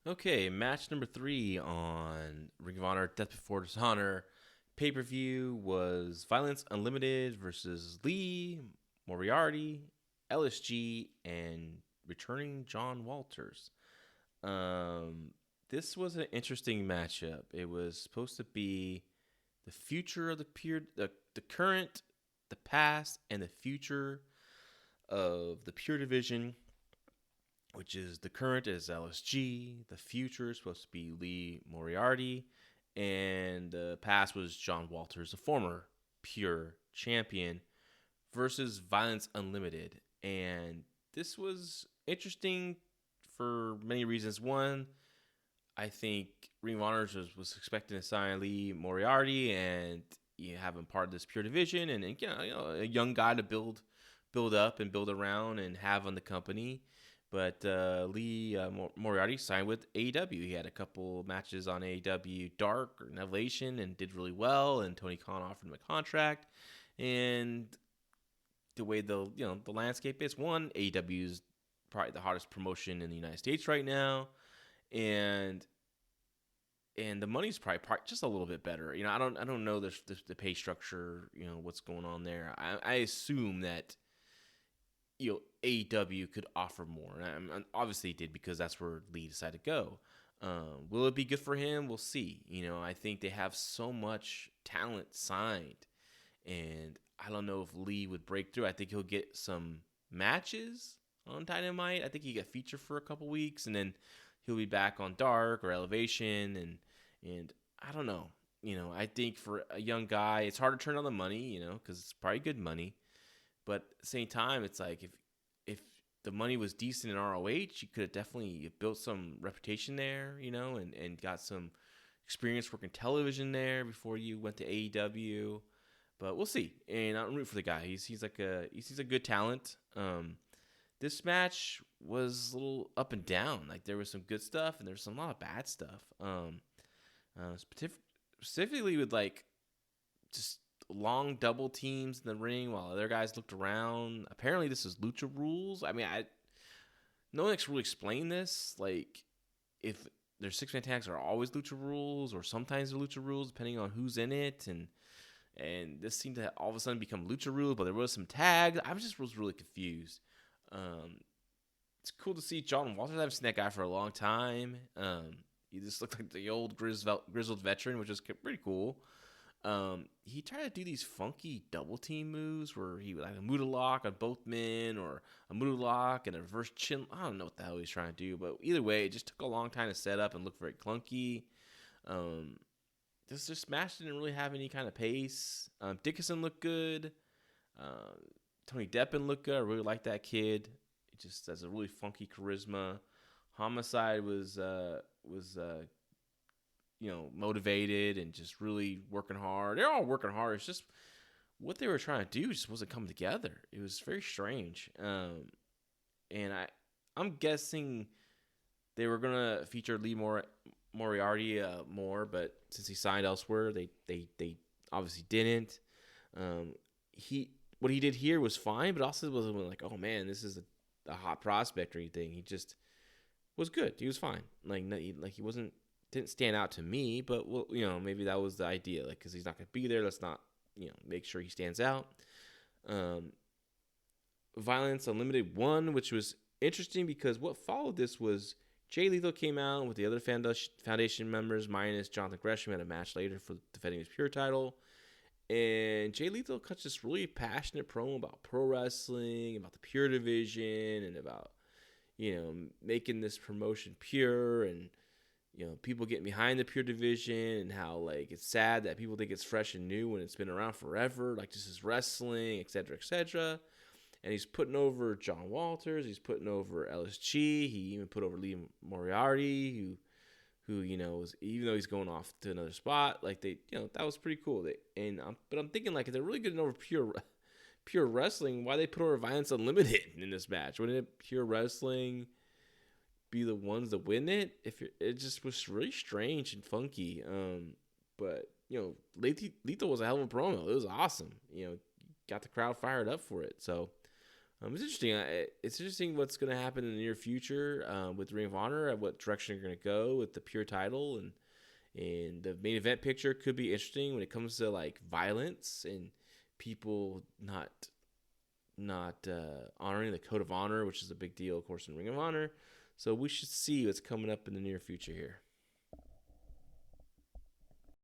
Okay, match number 3 on Ring of Honor Death Before Dishonor pay-per-view was VLNCE UNLTD versus Lee, Moriarty, LSG, and returning John Walters. Um, this was an interesting matchup. It was supposed to be the future of the current, the past, and the future of the Pure Division, which is the current is LSG, the future is supposed to be Lee Moriarty, and the past was John Walters, the former Pure champion, versus VLNCE UNLTD. And this was interesting for many reasons. One, I think Ring of Honor was expecting to sign Lee Moriarty and you have him part of this Pure division, and a young guy to build up and build around and have on the company. But Lee Moriarty signed with AEW. He had a couple matches on AEW Dark or Elevation and did really well. And Tony Khan offered him a contract. And the way the landscape is, one, AEW is probably the hottest promotion in the United States right now, and the money's probably just a little bit better. I don't know the pay structure. What's going on there. I assume that AEW could offer more. And obviously, it did because that's where Lee decided to go. Will it be good for him? We'll see. I think they have so much talent signed, and I don't know if Lee would break through. I think he'll get some matches on Dynamite. I think he get featured for a couple weeks, and then he'll be back on Dark or Elevation, and I don't know. I think for a young guy, it's hard to turn on the money, because it's probably good money. But at the same time, it's like if the money was decent in ROH, you could have definitely built some reputation there, and got some experience working television there before you went to AEW. But we'll see. And I'm rooting for the guy. He's a good talent. This match was a little up and down. Like there was some good stuff and there's a lot of bad stuff. Specifically with like just long double teams in the ring while other guys looked around. Apparently this is Lucha rules. I mean, no one can really explain this. Like if their 6-man tags are always Lucha rules or sometimes they're Lucha rules depending on who's in it, and this seemed to all of a sudden become Lucha rules, but there was some tags. I was really confused. It's cool to see John Walters. I haven't seen that guy for a long time. He just looked like the old grizzled veteran, which is pretty cool. He tried to do these funky double team moves where he would like a Muda lock on both men or a Muda lock and a reverse chin. I don't know what the hell he's trying to do, but either way, it just took a long time to set up and look very clunky. This match didn't really have any kind of pace. Dickinson looked good. Tony Deppen looked good. I really like that kid. It just has a really funky charisma. Homicide was motivated and just really working hard. They're all working hard. It's just what they were trying to do just wasn't coming together. It was very strange. And I'm guessing they were gonna feature Lee Moriarty more, but since he signed elsewhere, they obviously didn't. What he did here was fine, but also wasn't like, oh man, this is a hot prospect or anything. He just was good. He was fine. He didn't stand out to me, but maybe that was the idea. Like, because he's not gonna be there, let's not make sure he stands out. VLNCE UNLTD won, which was interesting because what followed this was Jay Lethal came out with the other foundation members, minus Jonathan Gresham, had a match later for defending his Pure title. And Jay Lethal cuts this really passionate promo about pro wrestling, about the Pure division, and about, making this promotion pure and, people getting behind the Pure division and how, like, it's sad that people think it's fresh and new when it's been around forever. Like, this is wrestling, etc., etc. And he's putting over John Walters. He's putting over LSG. He even put over Lee Moriarty, who was, even though he's going off to another spot, like that was pretty cool. But I'm thinking, like, if they're really good over pure wrestling, why they put over VLNCE UNLTD in this match? Wouldn't it Pure Wrestling be the ones that win it? It just was really strange and funky. But Lethal was a hell of a promo. It was awesome. Got the crowd fired up for it. So It's interesting. It's interesting what's going to happen in the near future with Ring of Honor, and what direction you're going to go with the pure title, and the main event picture could be interesting when it comes to like violence and people not honoring the code of honor, which is a big deal, of course, in Ring of Honor. So we should see what's coming up in the near future here.